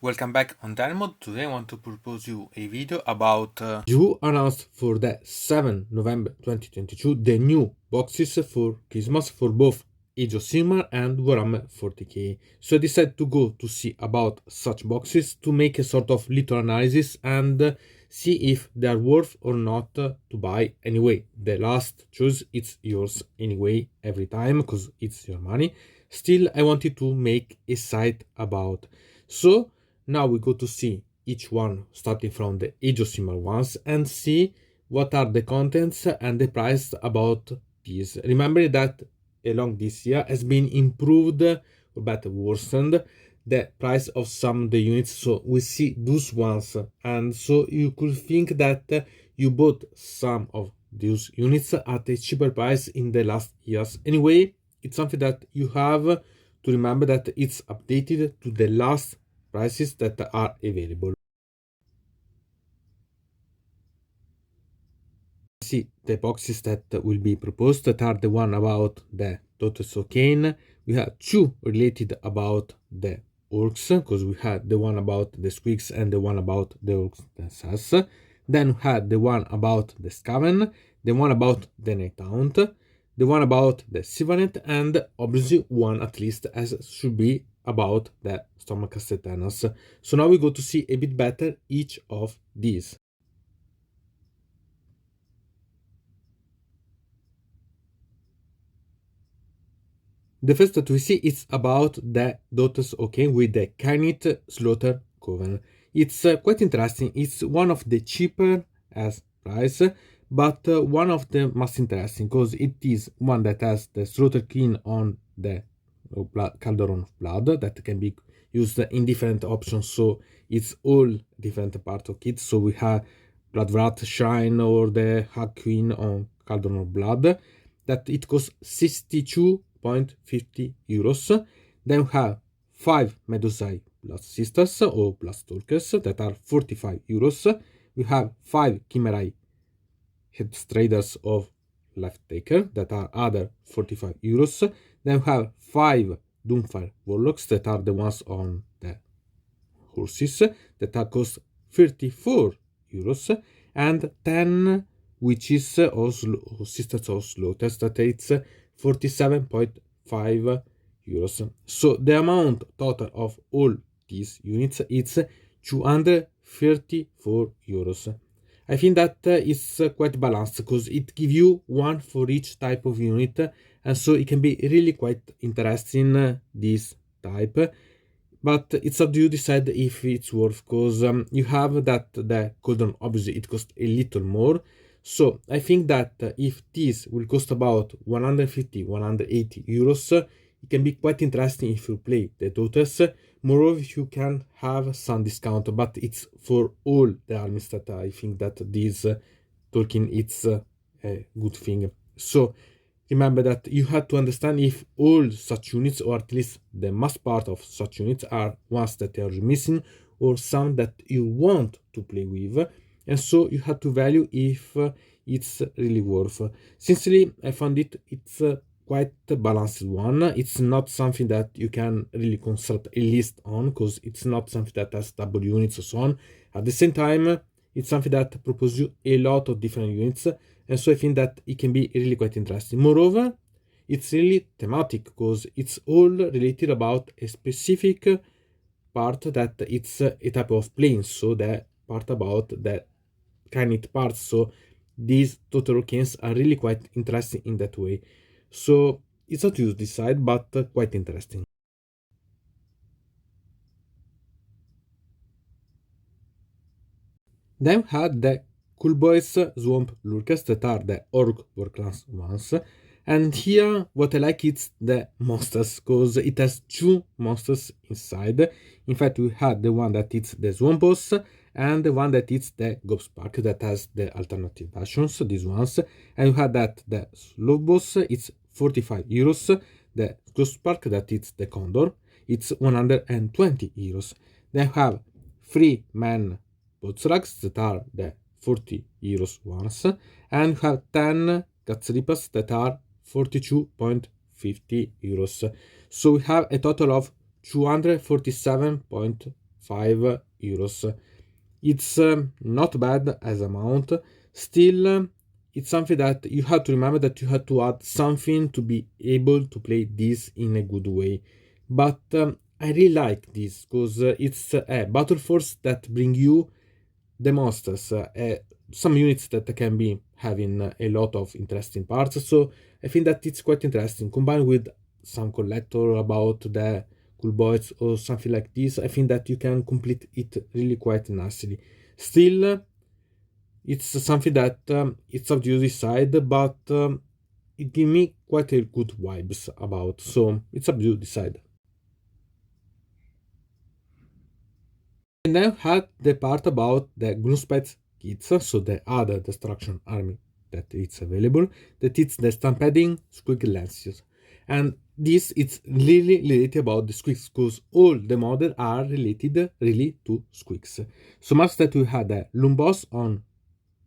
Welcome back on Dynamod. Today I want to propose you a video about You announced for the 7 November 2022 the new boxes for Christmas for both Age of Sigmar and Warhammer 40k. So I decided to go to see about such boxes to make a sort of little analysis and see if they are worth or not to buy anyway. The last choice, it's yours anyway every time because it's your money. Still, I wanted to make a site about. So now we go to see each one starting from the Age of Sigmar ones and see what are the contents and the price about these. Remember that along this year has been improved or better worsened the price of some of the units, so we see those ones, and so you could think that you bought some of those units at a cheaper price in the last years. Anyway, it's something that you have to remember that it's updated to the last prices that are available. See the boxes that will be proposed that are the one about the Daughters of Cain. We have two related about the orcs, because we had the one about the squigs and the one about the orcs themselves. Then we had the one about the Scaven, the one about the Night Hound, the one about the Sylvanet, and obviously one at least as should be about the Stormcast Eternals. So now we go to see a bit better each of these. The first that we see is about the Daughters of Cain with the KHAINITE SLAUGHTER-COVEN. It's quite interesting. It's one of the cheaper as price, but one of the most interesting because it is one that has the Slaughter King on the Cauldron of Blood that can be used in different options. So it's all different part of it. So we have Bloodwrath Shrine or the Hag Queen on Cauldron of Blood that it costs 62.50 euros. Then we have 5 Medusai Blood Sisters or Blood Stalkers that are 45 euros. We have 5 Chimerai Headstraders of Life Taker that are other 45 euros. Then we have 5 Doomfire Warlocks that are the ones on the horses that are cost 34 euros, and 10 Witches or Sisters of Slaughters that it's 47.5 euros. So the amount total of all these units is 234 euros. I think that is quite balanced because it gives you one for each type of unit, and so it can be really quite interesting this type. But it's up to you decide if it's worth, because you have that the Cauldron obviously it costs a little more. So I think that if this will cost about 150-180 euros, it can be quite interesting if you play the Daughters. Moreover, you can have some discount, but it's for all the armies that I think that this token it's a good thing. So remember that you have to understand if all such units, or at least the most part of such units, are ones that are missing or some that you want to play with, and so you have to value if it's really worth. Sincerely, I found it's quite a balanced one. It's not something that you can really construct a list on, because it's not something that has double units or so on. At the same time, it's something that proposes you a lot of different units, and so I think that it can be really quite interesting. Moreover, it's really thematic because it's all related about a specific part that it's a type of plane. So the part about the KHAINITE parts. So these total Kings are really quite interesting in that way. So it's not to decide, but quite interesting. Then we had the Cool Boys Swamp Lurkers that are the Orc Warclans ones. And here what I like is the monsters, because it has two monsters inside. In fact, we had the one that is the Swamp Boss and the one that is the Ghost Park that has the alternative versions, these ones. And we had that the Slow Boss, it's 45 euros. The Ghost Park that is the Condor, it's 120 euros. Then we have 3 men Botsrags that are the 40 euros ones, and you have 10 Gatsripas that are 42.50 euros. So we have a total of 247.50 €5. It's not bad as amount. Still, it's something that you have to remember that you have to add something to be able to play this in a good way. But I really like this because it's a battle force that bring you the monsters, some units that can be having a lot of interesting parts. So I think that it's quite interesting combined with some collector about the cool boys or something like this. I think that you can complete it really quite nicely. Still, it's something that it's up to you decide, but it give me quite a good vibes about. So it's up to you decide. And now had the part about the Gloomspite kits, so the other destruction army that it's available, that it's the stampeding squig lances. And this it's really related about the squigs because all the models are related really to squigs. So much that we had a Lumbos on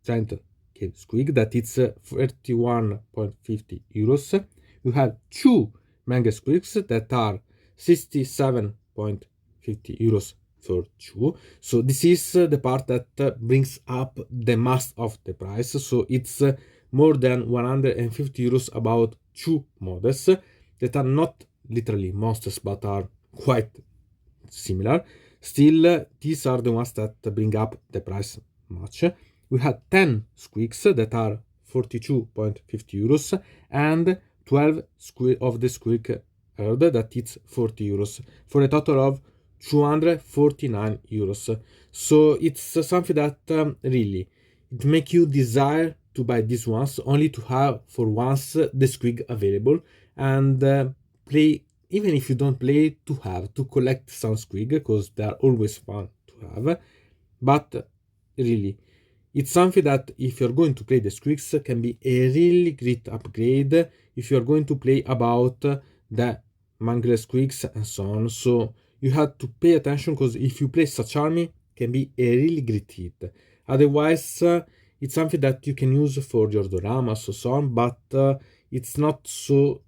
giant cave squig that it's €31.50. We have two manga squigs that are €67.50 for two. So this is the part that brings up the most of the price. So it's more than €150 about two models that are not literally monsters but are quite similar. Still, these are the ones that bring up the price much. We had 10 squigs that are €42.50 and 12 of the squig herd that it's €40 for a total of €249. So it's something that really it make you desire to buy these ones only to have for once the squig available and play, even if you don't play, to have to collect some squig because they are always fun to have. But really, it's something that if you're going to play the squigs can be a really great upgrade if you're going to play about the mangle squigs and so on. So you have to pay attention because if you play such army can be a really great hit. Otherwise, it's something that you can use for your dioramas or so on, but it's not so,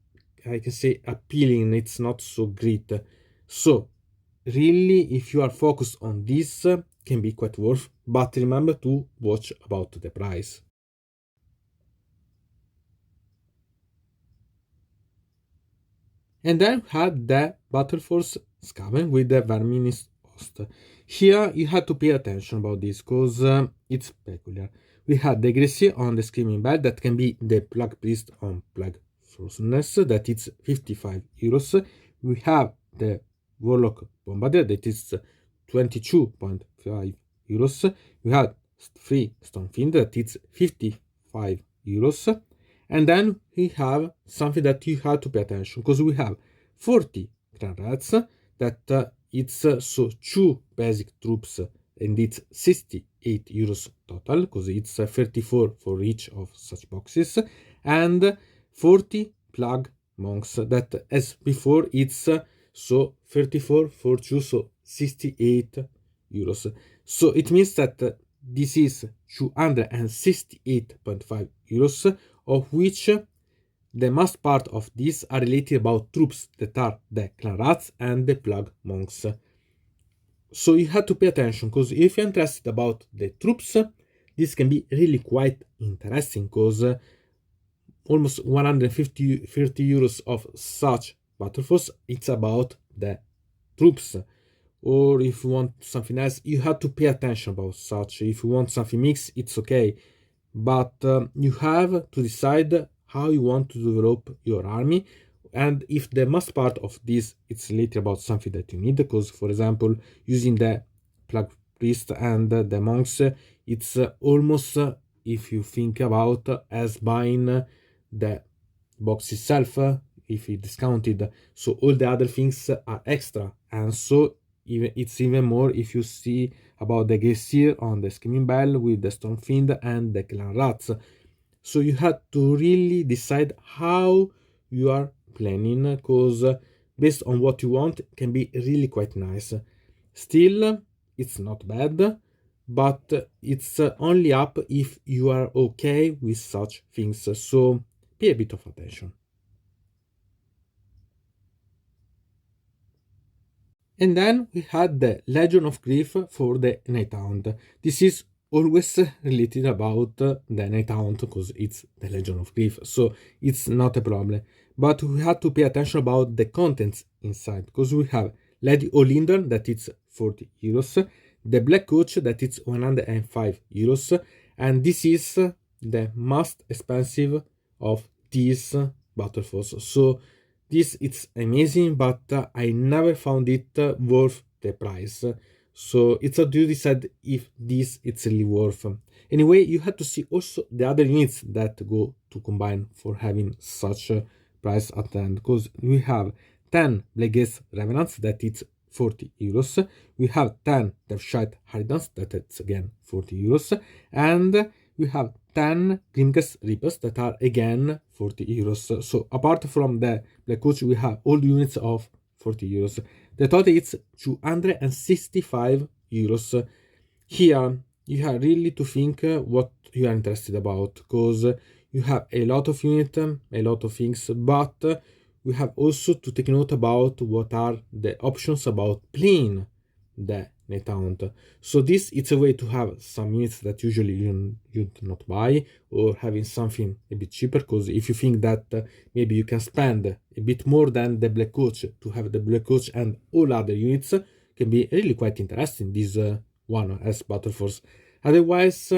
I can say, appealing. It's not so great. So really, if you are focused on this, can be quite worth, but remember to watch about the price. And then had the Battleforces Games with the VERMINOUS host. Here you had to pay attention about this because it's peculiar. We had the Aggressrs on the Screaming Bell that can be the Plague Priest on Plague Frostness that it's €55. We have the Warlock Bombardier that is €22.5. We had 3 Stonefiend that it's €55. And then we have something that you have to pay attention because we have 40 Grand Rats that it's so 2 basic troops and it's €68 total because it's 34 for each of such boxes and 40 Plague Monks that as before it's so 34 for 2, so €68. So it means that this is €268.5, of which the most part of these are related about troops that are the clan rats and the plague monks. So you have to pay attention because if you're interested about the troops, this can be really quite interesting because almost €150 of such battle force, it's about the troops. Or if you want something else, you have to pay attention about such. If you want something mixed, it's okay. But you have to decide how you want to develop your army. And if the most part of this, it's later about something that you need, because for example, using the Plague Priest and the monks, it's almost, if you think about, as buying the box itself, if it's discounted. So all the other things are extra. And so it's even more if you see about the Geysir on the Screaming Bell with the Stormfiend and the Clan Rats. So you have to really decide how you are planning, because based on what you want, it can be really quite nice. Still, it's not bad, but it's only up if you are okay with such things. So pay a bit of attention. And then we had the Legion of Grief for the Night Hound. This is always related about the Night Hound because it's the Legion of Grief, so it's not a problem. But we had to pay attention about the contents inside because we have Lady Olinder that it's 40 euros, the Black Coach that it's 105 euros, and this is the most expensive of these battle force. So this it's amazing, but I never found it worth the price. So it's up to you decide if this it's really worth. Anyway, you have to see also the other units that go to combine for having such a price at the end, because we have 10 Blackgates Revenants that it's 40 euros. We have 10 Deathshite Harridans that it's again 40 euros, and we have 10 Grimcast Reapers that are again 40 euros. So apart from the Black Coach, we have all the units of 40 euros. The total is 265 euros. Here you have really to think what you are interested about, because you have a lot of units, a lot of things, but we have also to take note about what are the options about playing the Night Hound. So this it's a way to have some units that usually you do not buy, or having something a bit cheaper, because if you think that maybe you can spend a bit more than the Black Coach to have the Black Coach and all other units, can be really quite interesting, this one as Battle Force. Otherwise,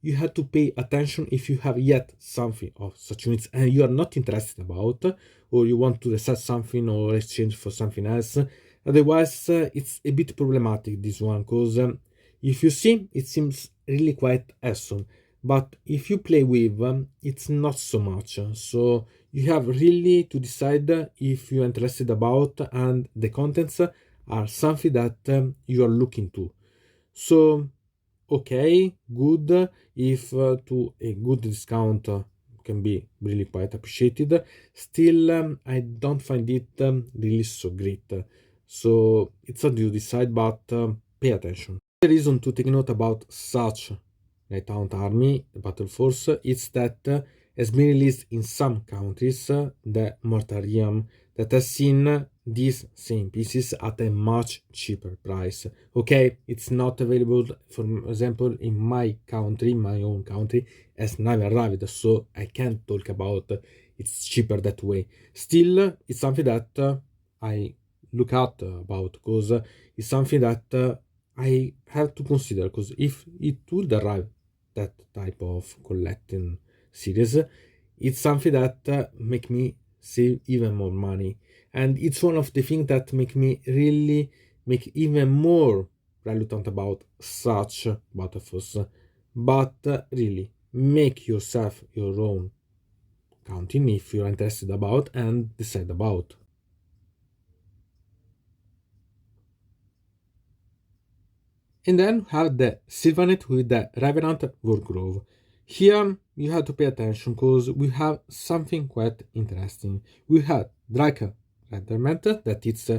you have to pay attention if you have yet something of such units and you are not interested about, or you want to reset something or exchange for something else. Otherwise, it's a bit problematic, this one, because if you see, it seems really quite awesome. But if you play with, it's not so much. So you have really to decide if you're interested about and the contents are something that you are looking to. So, okay, good. If to a good discount can be really quite appreciated. Still, I don't find it really so great. So it's up to you decide, but pay attention. The reason to take note about such Night Hound army, the Battle Force, is that has been released in some countries, the Mortarium, that has seen these same pieces at a much cheaper price. Okay, it's not available, for example, in my country, my own country, has never arrived, so I can't talk about it's cheaper that way. Still, it's something that I look at about, because it's something that I have to consider, because if it would arrive that type of collecting series, it's something that make me save even more money, and it's one of the things that make me really make even more reluctant about such battlefields. But really, make yourself your own counting if you're interested about and decide about. And then we have the Sylvanet with the Revenant Wargrove. Here you have to pay attention because we have something quite interesting. We have Draker Regiment that it's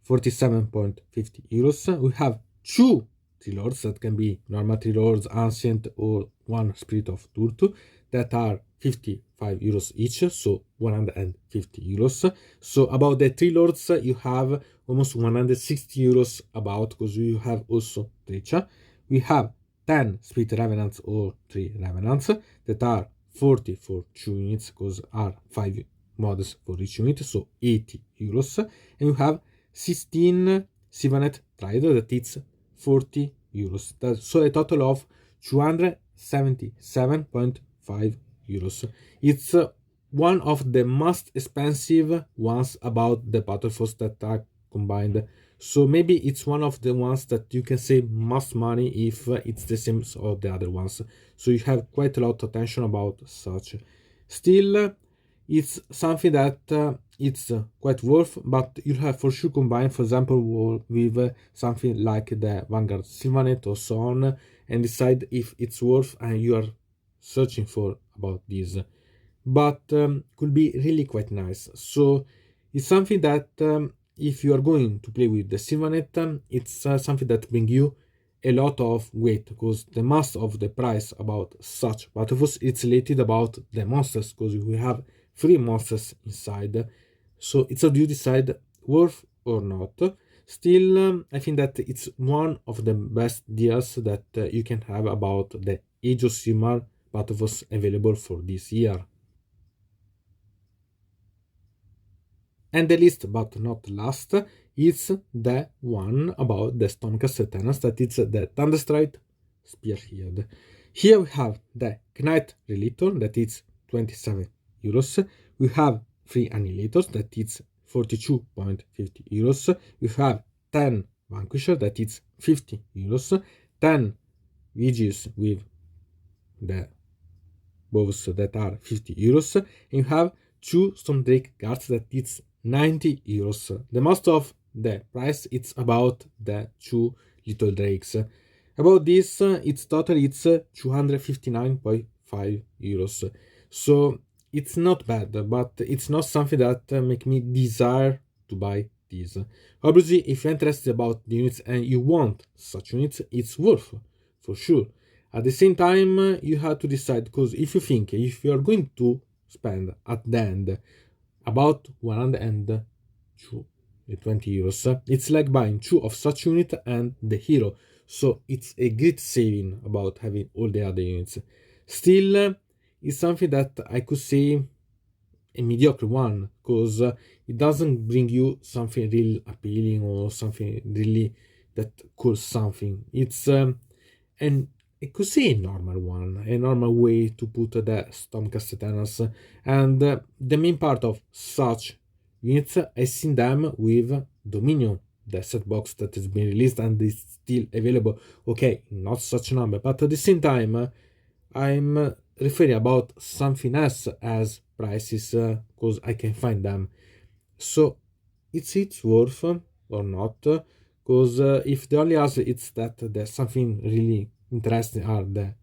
47.50 euros. We have two Tree Lords that can be normal Tree Lords, Ancient, or one Spirit of Turtu that are 55 euros each, so 150 euros. So about the Tree Lords, you have almost 160 euros about, because you have also Tricha. We have 10 Spirit Revenants or 3 Revenants that are 40 for 2 units, because are 5 models for each unit, so 80 euros. And you have 16 Sylvanet Triad that it's 40 euros. So a total of 277.5 euros. It's one of the most expensive ones about the Battle Force that are combined. So maybe it's one of the ones that you can save most money if it's the same as the other ones. So you have quite a lot of attention about such. Still, it's something that it's quite worth, but you have for sure combined, for example, with something like the Vanguard Sylvanet or so on, and decide if it's worth and you are searching for about this. But could be really quite nice. So it's something that if you are going to play with the Sylvanet, it's something that brings you a lot of weight, because the most of the price about such battlefields it's related about the monsters, because we have 3 monsters inside. So it's how you decide worth or not. Still, I think that it's one of the best deals that you can have about the Age of Sigmar Battleforces available for this year. And the least but not last is the one about the Stormcast Tenants, that is the Thunderstrike Spearhead. Here we have the KHAINITE Relator, that is 27 euros. We have 3 Annihilators, that is 42.50 euros. We have 10 Vanquisher, that is 50 euros. 10 VGs with the bows that are 50 euros. And you have 2 Stormdrake Guards, that is 90 euros. The most of the price it's about the 2 little drakes. About this, its total it's 259.5 euros. So it's not bad, but it's not something that make me desire to buy this. Obviously, if you're interested about the units and you want such units, it's worth for sure. At the same time, you have to decide, because if you think if you are going to spend at the end about 120 euros, it's like buying 2 of such unit and the hero. So it's a great saving about having all the other units. Still, it's something that I could say a mediocre one, because it doesn't bring you something really appealing or something really that could something. It's and I could say a normal one, a normal way to put the Stormcast Tenants. And the main part of such units, I seen them with Dominion, the set box that has been released and is still available. Okay, not such a number, but at the same time, I'm referring about something else as prices, because I can find them. So it's worth or not, because if the only answer it's that there's something really interesting are the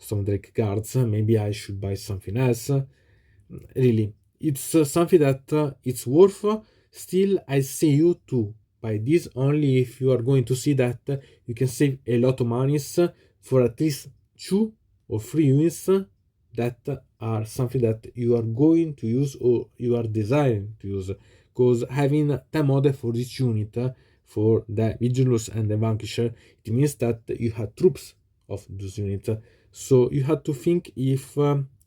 Stormdrake Guards, maybe I should buy something else. Really, it's something that it's worth. Still, I say you to buy this only if you are going to see that you can save a lot of monies for at least 2 or 3 units that are something that you are going to use or you are desiring to use. Because having 10 models for each unit for the Vigilus and the Vanquisher, it means that you have troops of those units. So you have to think if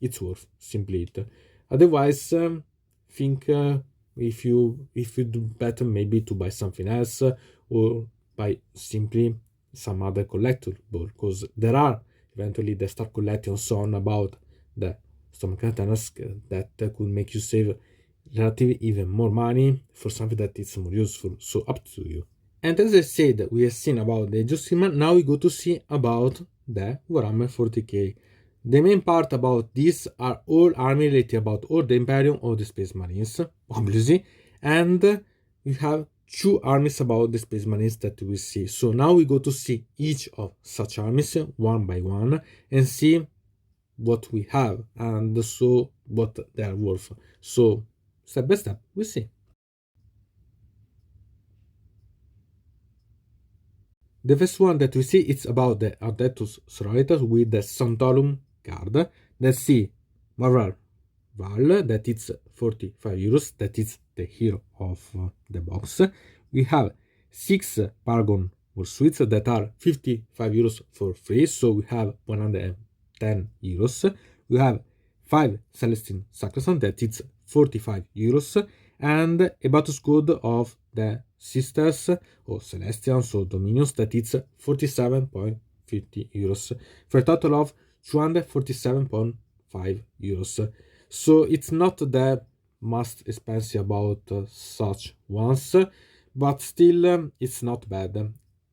it's worth simply it. Otherwise, think if you do better maybe to buy something else or buy simply some other collectible, because there are eventually the start collecting and so on about the Stormcast Tenants that could make you save relatively even more money for something that is more useful. So up to you. And as I said, we have seen about the Age of Sigmar. Now we go to see about the Warhammer 40k. The main part about this are all army related about or the Imperium or the Space Marines, obviously, and we have 2 armies about the Space Marines that we see. So now we go to see each of such armies one by one and see what we have and so what they are worth. So step by step, we see. The first one that we see it's about the Ardetus Sororitas with the SANCTORUM card. Let's see Marvel Val, that it's 45 euros, that is the hero of the box. We have 6 Paragon War Suites that are 55 euros for free, so we have 110 euros. We have 5 Celestine Sacrosanct that it's 45 euros, and a battle squad of the Sisters or Celestials or Dominions that it's 47.50 euros for a total of 247.5 euros. So it's not the most expensive about such ones, but still it's not bad.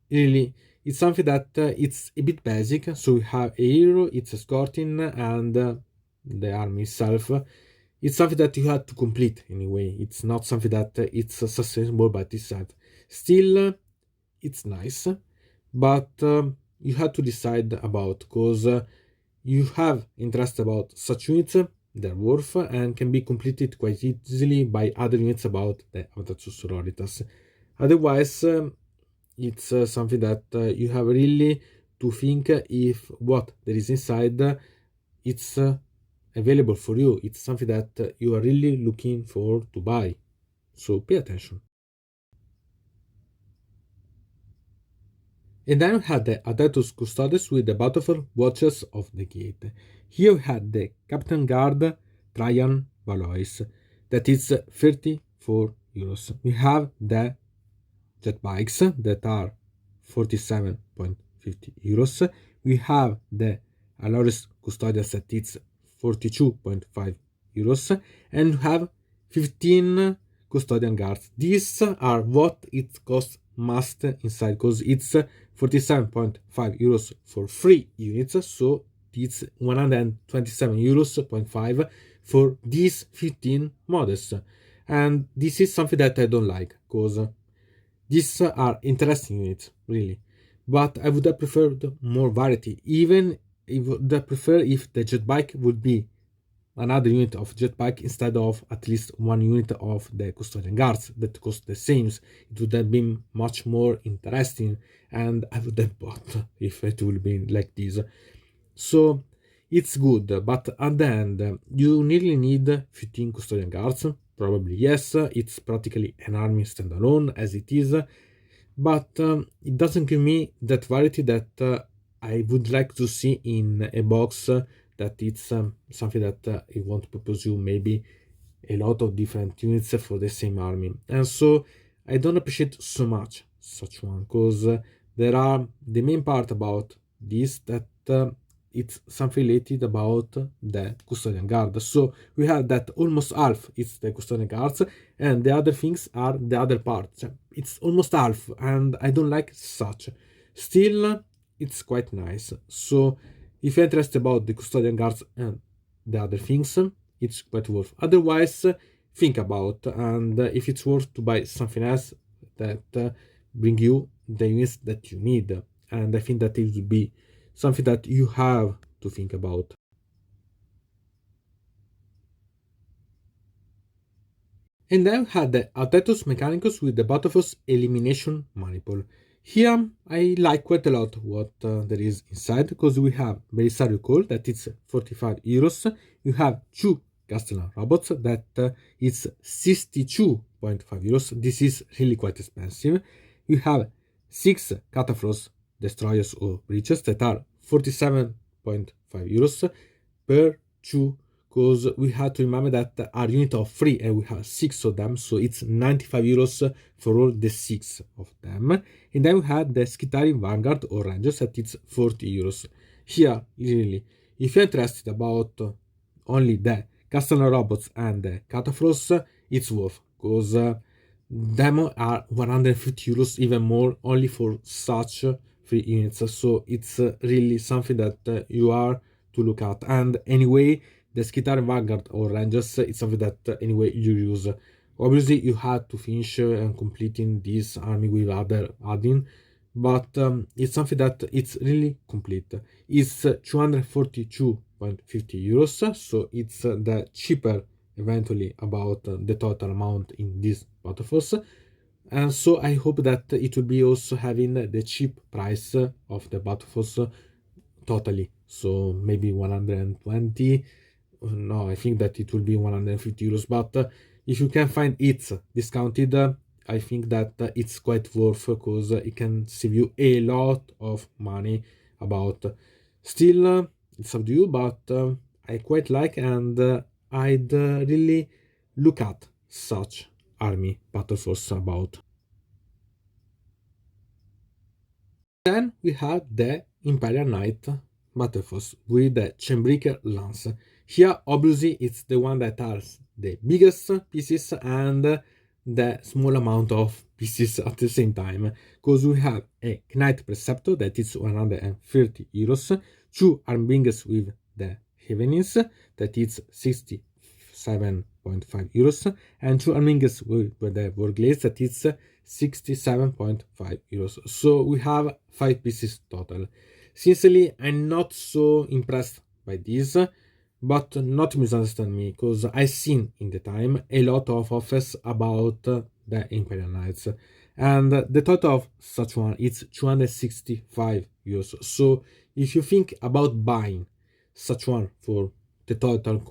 Really, it's something that it's a bit basic. So we have a hero, it's escorting, and the army itself. It's something that you have to complete anyway. It's not something that it's sustainable by itself. Still, it's nice, but you have to decide about, because you have interest about such units, their worth, and can be completed quite easily by other units about the Ardetus Sororitas. Otherwise, it's something that you have really to think if what there is inside it's available for you. It's something that you are really looking for to buy. So pay attention. And then we had the Adeptus Custodes with the Battlefield Watchers of the Gate. Here we had the Captain Guard Trajan Valois, that is 34 euros. We have the jet bikes that are 47.50 euros. We have the Aloris Custodians that is 42.5 euros, and we have 15 custodian guards. These are what it costs must inside, because it's 47.5 euros for 3 units, so it's 127 euros for these 15 models. And this is something that I don't like, because these are interesting units, really, but I would have preferred more variety. Even I would have preferred if the jet bike would be another unit of jet bike instead of at least one unit of the custodian guards that cost the same. It would have been much more interesting, and I would have bought if it would be like this. So it's good, but at the end, you nearly need 15 custodian guards. Probably yes, it's practically an army standalone as it is, but it doesn't give me that variety that I would like to see in a box that it's something that it won't propose you maybe a lot of different units for the same army. And so I don't appreciate so much such one, because there are the main part about this that it's something related about the custodian guard. So we have that almost half is the custodian guards, and the other things are the other parts. It's almost half, and I don't like such. Still, it's quite nice. So if you're interested about the custodian guards and the other things, it's quite worth. Otherwise, think about, and if it's worth to buy something else that bring you the units that you need. And I think that it would be something that you have to think about. And then we had the Artetus Mechanicus with the Battleforces Elimination MANIPLE. Here I like quite a lot what there is inside, because we have Belisario Call that is 45 euros. You have 2 Castellan robots that is 62.5 euros. This is really quite expensive. You have 6 Cataphros destroyers or breaches that are 47.5 euros per 2, because we have to remember that our unit of 3 and we have 6 of them, so it's 95 euros for all the 6 of them. And then we had the Skitarii Vanguard or Rangers that it's 40 euros. Here, really, if you're interested about only the Castellan robots and the Cataphros, it's worth, because them are 150 euros, even more, only for such 3 units. So it's really something that you are to look at. And anyway, the Skitarii Vanguard or Rangers, it's something that anyway you use. Obviously, you had to finish and completing this army with other add-in, but it's something that it's really complete. It's 242.50 euros, so it's the cheaper eventually about the total amount in this Battleforce. And so I hope that it will be also having the cheap price of the Battleforce totally. So maybe 120. No, I think that it will be 150 euros. But if you can find it discounted, I think that it's quite worth, because it can save you a lot of money about. Still, it's up to you, but I quite like, and I'd really look at such army Battleforce about. Then we had the Imperial Knight Battleforce with the Chainbreaker Lance. Here, obviously, it's the one that has the biggest pieces and the small amount of pieces at the same time, because we have a Knight Preceptor that is 130 euros, 2 Armbringers with the Heavens that is 67.5 euros, and 2 Armbringers with the Warglaze that is 67.5 euros. So we have 5 pieces total. Sincerely, I'm not so impressed by this, but not misunderstand me, because I've seen in the time a lot of offers about the Imperial Knights, and the total of such one is 265 euros. So if you think about buying such one for the total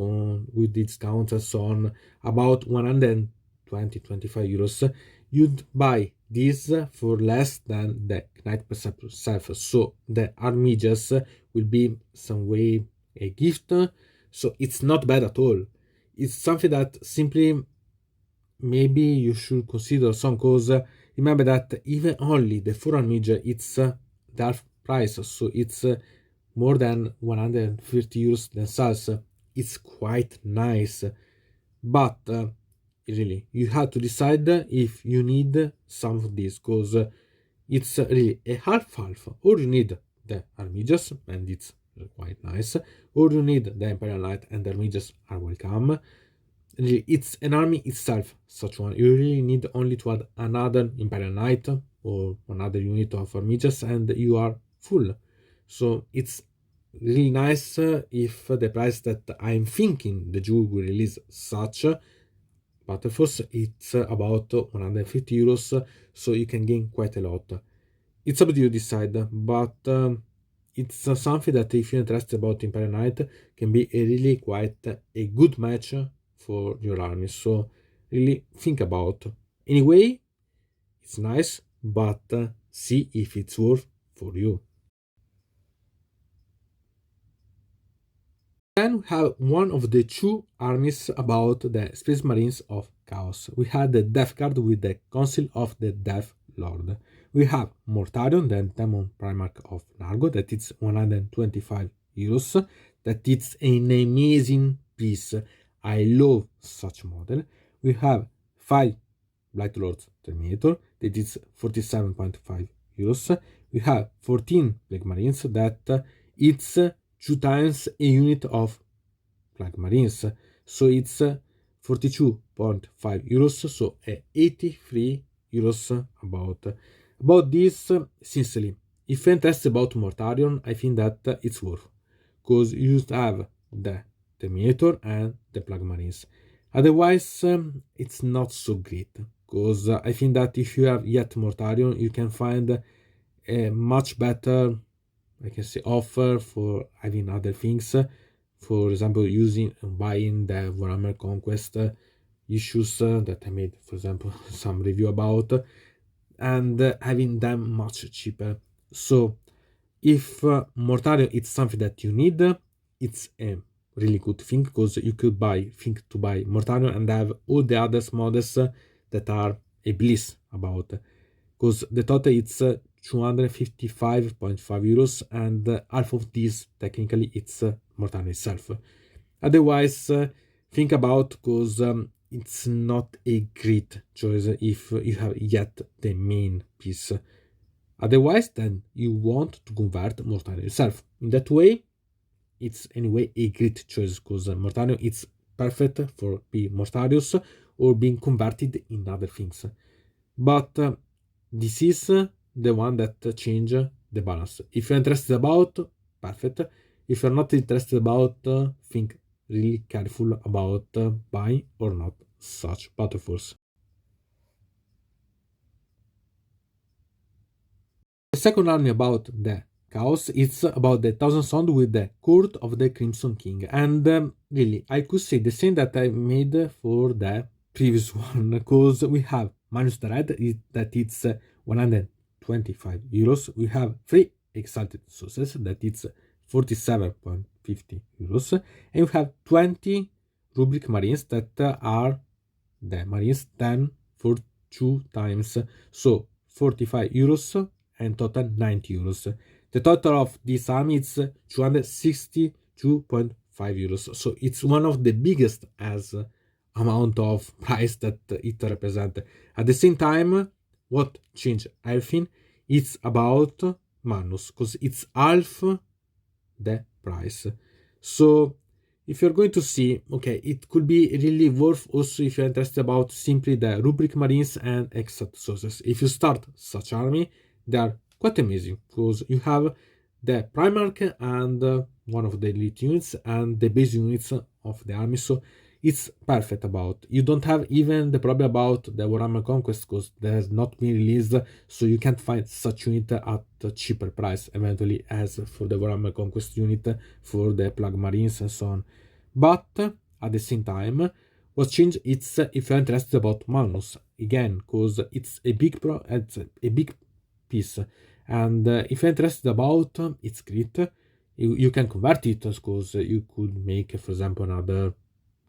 with discounts and so on, about 120-25 euros, you'd buy this for less than the KHAINITE itself. So the armages will be some way a gift. So it's not bad at all. It's something that simply maybe you should consider some, cause remember that even only the 4 armage it's the half price, so it's more than 150 euros themselves. It's quite nice, but really you have to decide if you need some of this, because it's really a half, or you need the armages and it's quite nice, or you need the Imperial Knight and the armages are welcome. Really, it's an army itself, such one. You really need only to add another Imperial Knight or another unit of armages and you are full. So it's really nice if the price that I'm thinking the Jew will release such Battleforce, it's about 150 euros, so you can gain quite a lot. It's up to you decide, but it's something that if you're interested about Imperial Knight can be a really quite a good match for your army, so really think about. Anyway, it's nice, but see if it's worth for you. Then we have one of the 2 armies about the Space Marines of Chaos. We had the Death Guard with the Council of the Death Lord. We have Mortarion, the Demon Primarch of Nargo, that is 125 euros. That it's an amazing piece. I love such model. We have 5 Blight Lords Terminator, that is 47.5 euros. We have 14 Plague Marines, that it's 2 times a unit of Plague Marines, so it's 42.5 euros, so 83 euros about this. Sincerely, if you're interested about Mortarion, I think that it's worth, because you have the Terminator and the Plague Marines. Otherwise, it's not so great, because I think that if you have yet Mortarion, you can find a much better, I can say, offer for having other things. For example, buying the Warhammer Conquest issues that I made, for example, some review about, and having them much cheaper. So if Mortarion is something that you need, it's a really good thing, because you could think to buy Mortarion and have all the other models that are a bliss about, because the total it's 255.5 euros, and half of this technically it's Mortarion itself. Otherwise, think about, because it's not a great choice if you have yet the main piece. Otherwise, then you want to convert Mortarion itself. In that way, it's anyway a great choice, because Mortarion is perfect for being Mortarius or being converted in other things. But this is the one that change the balance. If you're interested about, perfect. If you're not interested about, think really careful about buying or not such Battleforce. The second army about the Chaos, it's about the Thousand Sons with the Court of the Crimson King. And really, I could say the same that I made for the previous one, because we have minus the red, that it's 125 euros. We have 3 Exalted Sources, that it's 47.50 euros. And we have 20 Rubric Marines, that are the Marines 10 for 2 times. So 45 euros and total 90 euros. The total of this army is 262.5 euros. So it's one of the biggest as amount of price that it represents. At the same time, what changed everything? It's about Magnus, because it's half the price. So if you're going to see, okay, it could be really worth also if you're interested about simply the Rubric Marines and Exalted Sources. If you start such army, they are quite amazing, because you have the Primarch and one of the elite units and the base units of the army, so it's perfect about. You don't have even the problem about the Warhammer Conquest, because that has not been released, so you can't find such unit at a cheaper price eventually as for the Warhammer Conquest unit, for the Plague Marines and so on. But at the same time, what changed is if you're interested about Magnus, again, because it's a big piece, and if you're interested about its great, you can convert it, because you could make, for example, another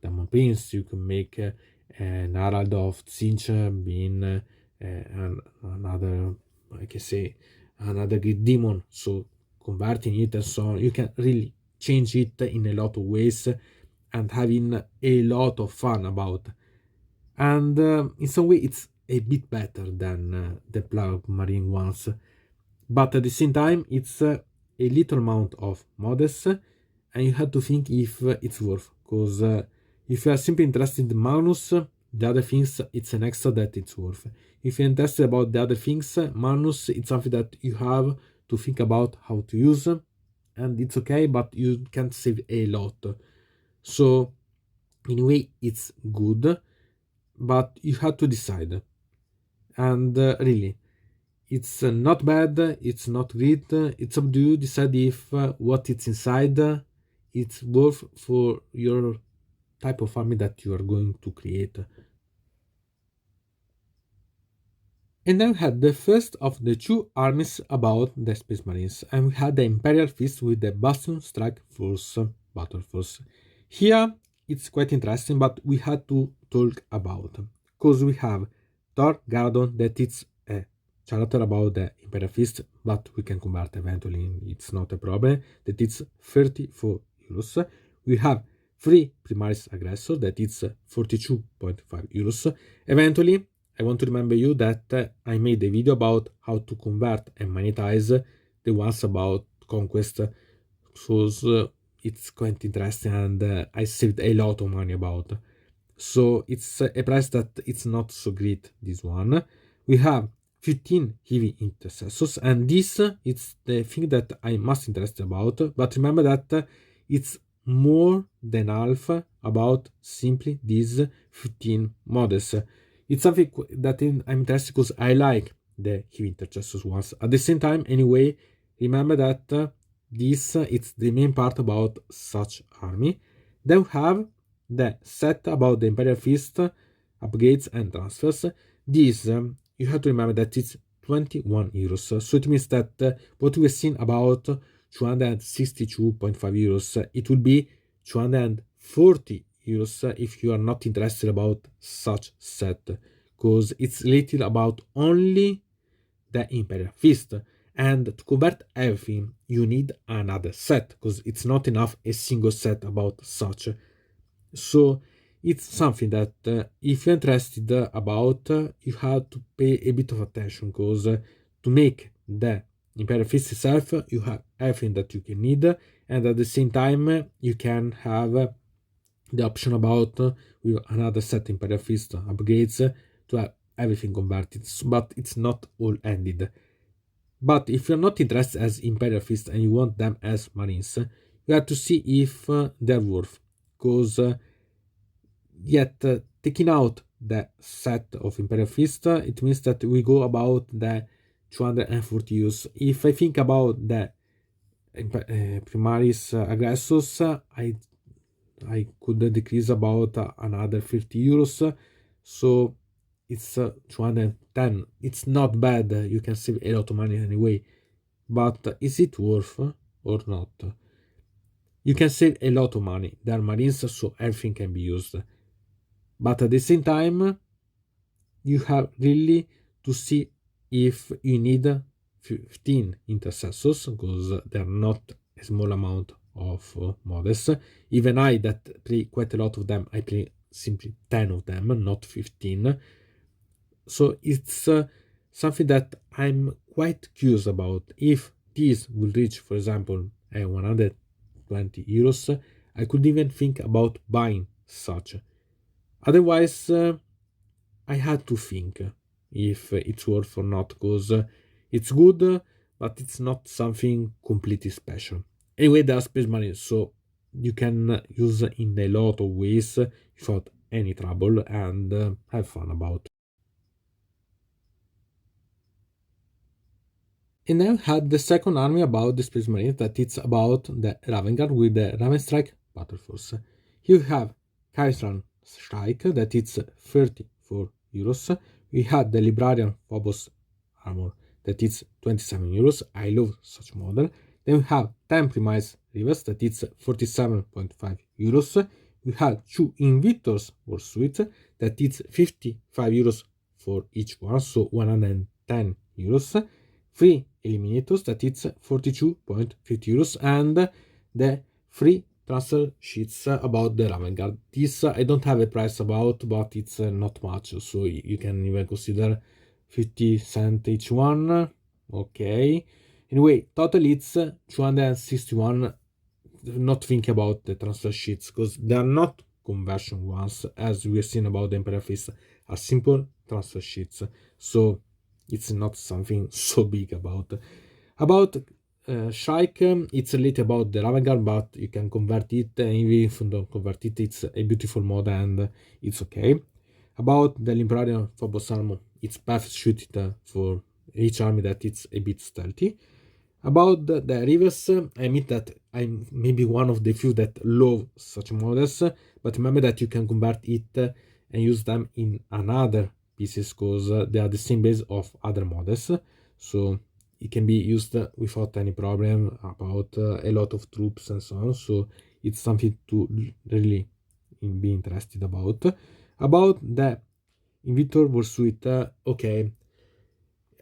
Demon Prince. You can make an Herald of Tzeentch being another, I can say, another great demon. So converting it and so on, you can really change it in a lot of ways and having a lot of fun about. And in some way it's a bit better than the Plug Marine ones, but at the same time it's a little amount of models, and you have to think if it's worth, because if you are simply interested in Magnus, the other things, it's an extra that it's worth. If you're interested about the other things, Magnus, it's something that you have to think about how to use, and it's okay, but you can't save a lot. So in a way it's good, but you have to decide. And really, it's not bad, it's not great, it's up to you decide if what it's inside it's worth for your type of army that you are going to create. And then we had the first of the two armies about the Space Marines, and we had the Imperial Fist with the Bastion Strike Force Battle Force. Here it's quite interesting, but we had to talk about, because we have Thor Garadon, that it's a character about the Imperial Fist, but we can convert eventually, it's not a problem, that it's 34 euros. We have 3 Primaris Aggressor, that it's 42.5 euros. Eventually, I want to remember you that I made a video about how to convert and monetize the ones about Conquest, so it's quite interesting, and I saved a lot of money about. So it's a price that it's not so great, this one. We have 15 heavy intercessors, and this it's the thing that I'm most interested about, but remember that it's more than half about simply these 15 models. It's something that I'm interested, because I like the heavy intercessors ones. At the same time, anyway, remember that this it's the main part about such army. Then we have the set about the Imperial Fist, upgrades and transfers. This you have to remember that it's 21 euros. So it means that what we've seen about 262.5 euros, it will be 240 euros if you are not interested about such set, because it's little about only the Imperial Fist, and to convert everything you need another set, because it's not enough a single set about such. So it's something that if you're interested about, you have to pay a bit of attention, because to make the Imperial Fist itself, you have everything that you can need, and at the same time you can have the option about with another set Imperial Fist upgrades to have everything converted, but it's not all ended. But if you're not interested as Imperial Fist and you want them as Marines, you have to see if they're worth, because yet taking out the set of Imperial Fist, it means that we go about the 240 use. If I think about the Primaris Aggressors, I could decrease about another 50 euros, so it's 210. It's not bad, you can save a lot of money anyway, but is it worth or not? You can save a lot of money, they are Marines, so everything can be used, but at the same time you have really to see if you need 15 intercessors, because they are not a small amount of models. Even I that play quite a lot of them, I play simply 10 of them, not 15. So it's something that I'm quite curious about. If this will reach, for example, 120 euros, I could even think about buying such. Otherwise, I had to think if it's worth or not, because it's good, but it's not something completely special. Anyway, there are Space Marines, so you can use in a lot of ways without any trouble, and have fun about it. And then had the second army about the Space Marines, that it's about the Ravengard with the Ravenstrike Battle Force. Here we have Kai'San Strike, that it's 34 euros. We had the Librarian Phobos armor that is 27 euros. I love such model. Then we have 10 Premise Rivers that is 47.5 euros. We have 2 Invictors War Suite that is 55 euros for each one, so 110 euros. 3 Eliminators that is 42.50 euros, and the 3 transfer sheets about the Raven Guard. This I don't have a price about, but it's not much, so you can even consider 50 cents each one. Okay. Anyway, total it's 261. Not think about the transfer sheets because they are not conversion ones, as we have seen about the Imperial Fist, are simple transfer sheets, so it's not something so big about. Shrike, it's a little about the Raven Guard, but you can convert it, and even if you don't convert it, it's a beautiful mod and it's okay. About the Librarian Phobos armor, it's perfect suited for each army that it's a bit stealthy. About the rivers, I admit that I'm maybe one of the few that love such models, but remember that you can convert it and use them in another pieces because they are the same base of other models, so it can be used without any problem about a lot of troops and so on, so it's something to really be interested about. About the Invictor War Suite, okay,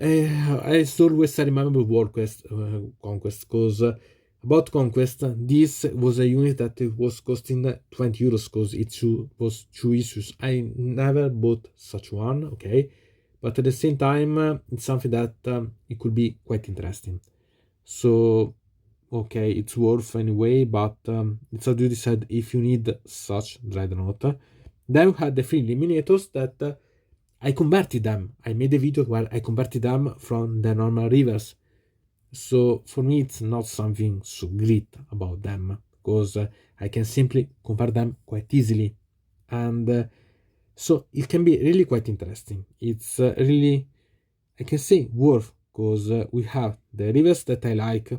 I always remember Conquest, because about Conquest, this was a unit that it was costing 20 euros because it was 2 issues. I never bought such one, okay, but at the same time, it's something that it could be quite interesting. So, okay, it's worth anyway, but it's how you decide if you need such Dreadnought. Then we had the 3 Eliminators that I converted them. I made a video where I converted them from the normal rivers. So for me, it's not something so great about them because I can simply convert them quite easily. And so it can be really quite interesting. It's really, I can say, worth because we have the rivers that I like,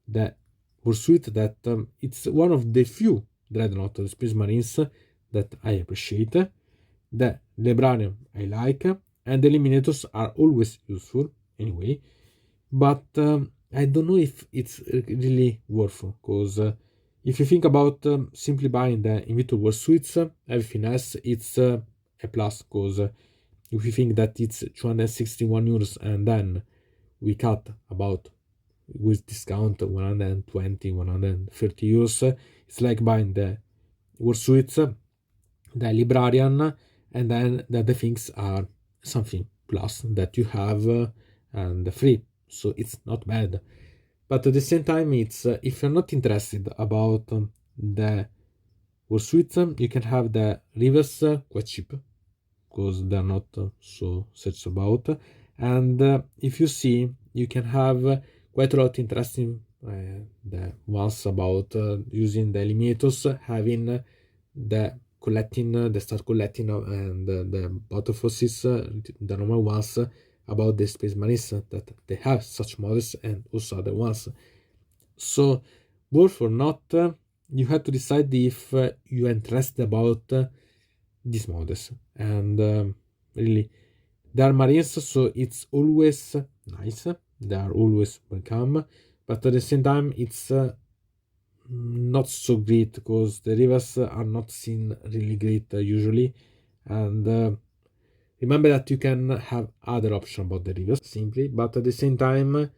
the Pursuit that it's one of the few Dreadnought Space Marines that I appreciate. The Librarian I like, and the Eliminators are always useful anyway, but I don't know if it's really worth, because if you think about simply buying the Invictor War Suites, everything else it's a plus, because if you think that it's 261 euros and then we cut about with discount 120 130 euros, it's like buying the War Suites, the Librarian, and then the other things are something plus that you have and free, so it's not bad. But at the same time, it's if you're not interested about the War Suites, you can have the rivers quite cheap because they're not so such about, and if you see, you can have quite a lot interesting the ones about using the Eliminators, having the collecting, the start collecting, and the Battleforces, the normal ones, about the Space Marines that they have such models and also other ones. So, worth or not, you have to decide if you are interested about these models. And really, they are Marines, so it's always nice. They are always welcome, but at the same time, it's not so great because the rivers are not seen really great usually, and remember that you can have other options about the rivers simply, but at the same time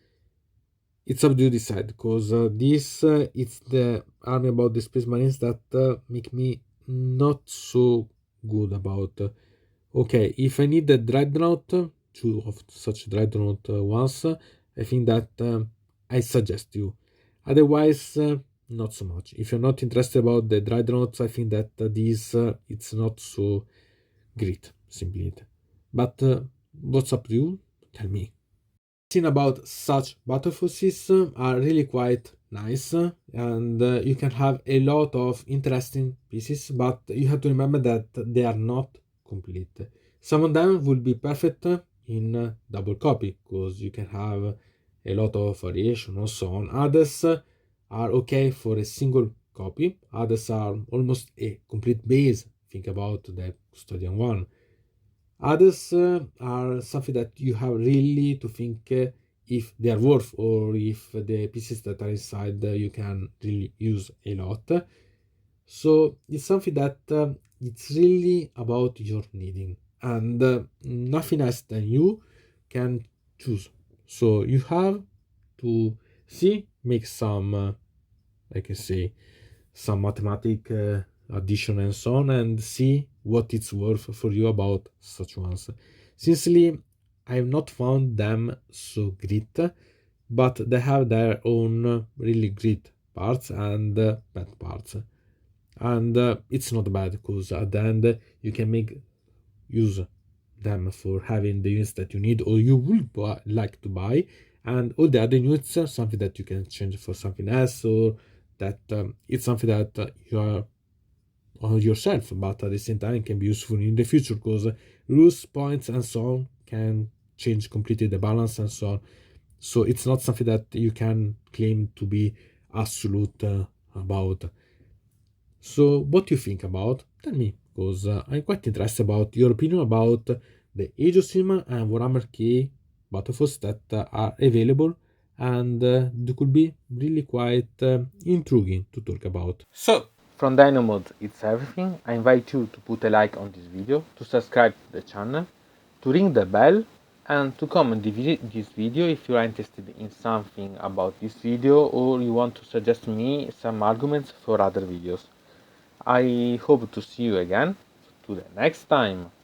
it's up to you decide, because this it's the army about the Space Marines that make me not so good about okay, if I need a Dreadnought, two of such Dreadnought ones, I think that I suggest you. Otherwise, not so much. If you're not interested about the Dreadnoughts, I think that this it's not so great, simply. But what's up to you? Tell me. Thing about such Battleforces are really quite nice, and you can have a lot of interesting pieces, but you have to remember that they are not complete. Some of them will be perfect in double copy because you can have a lot of variation or so on. Others are okay for a single copy, others are almost a complete base. Think about the Custodian one. Others are something that you have really to think if they are worth, or if the pieces that are inside you can really use a lot. So it's something that it's really about your needing, and nothing else than you can choose. So you have to see, make some, I can say, some mathematic addition and so on, and see what it's worth for you about such ones. Sincerely, I have not found them so great, but they have their own really great parts and bad parts. And it's not bad, because at the end you can make use them for having the units that you need or you would like to buy, and all the other units are something that you can change for something else, or that it's something that you are on yourself, but at the same time can be useful in the future, because rules, points, and so on can change completely the balance and so on. So it's not something that you can claim to be absolute about. So what do you think about? Tell me, because I'm quite interested about your opinion about the Age of Sigmar and Warhammer K Battleforces that are available, and they could be really quite intriguing to talk about. So, from Dino Mode, it's everything. I invite you to put a like on this video, to subscribe to the channel, to ring the bell, and to comment this video if you are interested in something about this video or you want to suggest me some arguments for other videos. I hope to see you again to the next time.